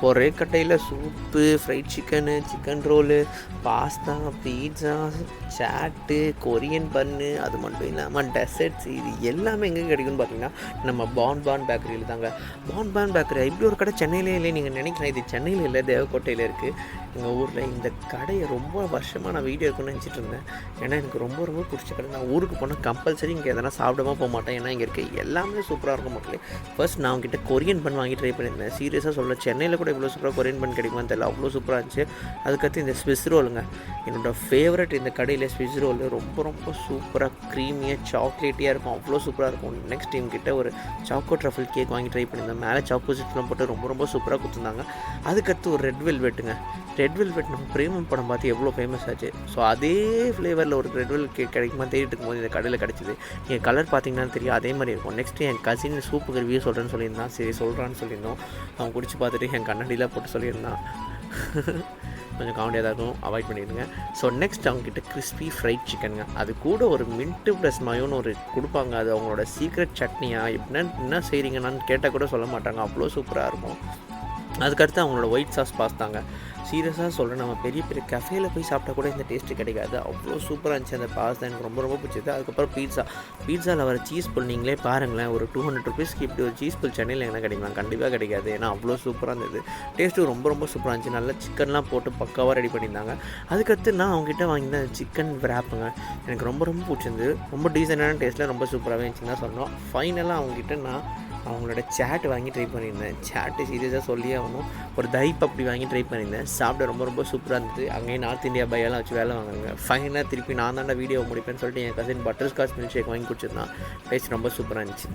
ஒரே கட்டையில் soup, fried chicken, chicken roll, pasta, pizza, chaat, Korean bun, அது மட்டும் இல்லாமல் டெசர்ட்ஸ், இது எல்லாமே எங்கே கிடைக்கும்னு பார்த்தீங்கன்னா நம்ம பான் பேக்கரியில் தாங்க. பான் பேக்கரி இப்படி ஒரு கடை சென்னையிலே இல்லை. நீங்கள் நினைக்கலாம் இது சென்னையில் இல்லை, தேவக்கோட்டையில் இருக்குது. எங்கள் ஊரில் இந்த கடையை ரொம்ப வருஷமாக நான் வீடியோ இருக்குன்னு நினச்சிட்டு இருந்தேன். ஏன்னா எனக்கு ரொம்ப ரொம்ப பிடிச்ச கடை. நான் ஊருக்கு போனால் கம்பல்சரி இங்கே எதனா சாப்பிடாம போக மாட்டேன். ஏன்னா இங்கே இருக்க எல்லாமே சூப்பராக இருக்கும் மக்களே. ஃபர்ஸ்ட் நான் அவங்ககிட்ட கொரியன் பன் வாங்கி ட்ரை பண்ணியிருந்தேன். சீரியஸாக சொல்ல சென்னையில் கூட இவ்வளோ சூப்பராக கொரியன் பன் கிடைக்குமான்னு தெரியல, அவ்வளோ சூப்பராக இருந்துச்சு. அதுக்கடுத்து இந்த ஸ்விஸ் ரோலுங்க, என்னோடய ஃபேவரட். இந்த கடையில் ஸ்விஸ் ரோல் ரொம்ப ரொம்ப சூப்பராக க்ரீமியாக சாக்லேட்டியாக இருக்கும், அவ்வளோ சூப்பராக இருக்கும். நெக்ஸ்ட் டைம் கிட்ட ஒரு சாக்கோ ட்ரஃபிள் கேக் வாங்கி ட்ரை பண்ணியிருந்தேன். மேலே சாக்கோ சிப்ஸ்லாம் போட்டு ரொம்ப ரொம்ப சூப்பராக கொடுத்துருந்தாங்க. அதுக்கடுத்து ஒரு ரெட் வெல்வெட்டுங்க. ரெட் வெல்வெட் நம்ம பிரேமம் படம் பார்த்து எவ்வளோ ஃபேமஸ் ஆச்சு. ஸோ அதே ஃப்ளேவரில் ஒரு ரெட் வெல்வெட் கேக் கிடைக்குமா தேடிட்டு இருக்கும்போது இந்த கடையில் கிடச்சிது. என் கலர் பார்த்தீங்கன்னா தெரியும், அதே மாதிரி இருக்கும். நெக்ஸ்ட்டு என் கசின் சூப்புக்கு ரிவ்யூ சொல்கிறேன்னு சொல்லியிருந்தான். சரி சொல்கிறான்னு சொல்லியிருந்தோம். அவன் குடிச்சு பார்த்துட்டு என் கண்ணாடிலாம் போட்டு சொல்லியிருந்தான். கொஞ்சம் காமெடியாக தான் இருக்கும், அவாய்ட் பண்ணிடுங்க. ஸோ நெக்ஸ்ட் அவங்ககிட்ட கிறிஸ்பி ஃப்ரைட் சிக்கனுங்க. அது கூட ஒரு மின்ட்டு ப்ளஸ் மயோன்னு ஒரு கொடுப்பாங்க. அது அவங்களோட சீக்ரெட் சட்னியா என்ன செய்கிறீங்கன்னு கேட்டால் கூட சொல்ல மாட்டாங்க, அவ்வளோ சூப்பராக இருக்கும். அதுக்கடுத்து அவங்களோட ஒயிட் சாஸ் பாஸ்தாங்க. சீரியஸாக சொல்கிறேன், நம்ம பெரிய பெரிய கஃபேயில் போய் சாப்பிட்டா கூட இந்த டேஸ்ட்டு கிடைக்காது, அவ்வளோ சூப்பராக இருந்துச்சு அந்த பாஸ்தா. எனக்கு ரொம்ப ரொம்ப பிடிச்சது. அதுக்கப்புறம் பீட்சாவில் வர சீஸ் புல் நீங்களே பாருங்களேன். ஒரு 200 ருபீஸ்க்கு இப்படி ஒரு சீஸ் புல் சென்னையில் என்ன கிடைக்குமா? கண்டிப்பாக கிடைக்காது. ஏன்னா அவ்வளோ சூப்பராக இருந்தது. டேஸ்ட்டு ரொம்ப ரொம்ப சூப்பராக இருந்துச்சு. நல்லா சிக்கன்லாம் போட்டு பக்காவாக ரெடி பண்ணியிருந்தாங்க. அதுக்கடுத்து நான் அவங்ககிட்ட வாங்கியிருந்தேன் சிக்கன் விராப்புங்க. எனக்கு ரொம்ப ரொம்ப பிடிச்சிருந்து. ரொம்ப டீசெண்டான டேஸ்ட்டில் ரொம்ப சூப்பராகவே இருந்துச்சுன்னு தான் சொன்னோம். ஃபைனலாக அவங்ககிட்ட நான் அவங்களோட சேட் வாங்கி ட்ரை பண்ணியிருந்தேன். சேட்டு சீரியஸாக சொல்லியே ஆகணும். ஒரு தைப் அப்படி வாங்கி ட்ரை பண்ணியிருந்தேன். சாப்பிட ரொம்ப ரொம்ப சூப்பராக இருந்தது. அங்கேயே நார்த் இந்தியா பையெல்லாம் வச்சு வேலை வாங்குங்க. ஃபைனலாக திருப்பி நான் தாண்டா வீடியோ முடிப்பேன்னு சொல்லிட்டு என் cousin butterscotch milkshake வாங்கி குடிச்சிருந்தான். டேஸ்ட் ரொம்ப சூப்பராக இருந்துச்சு.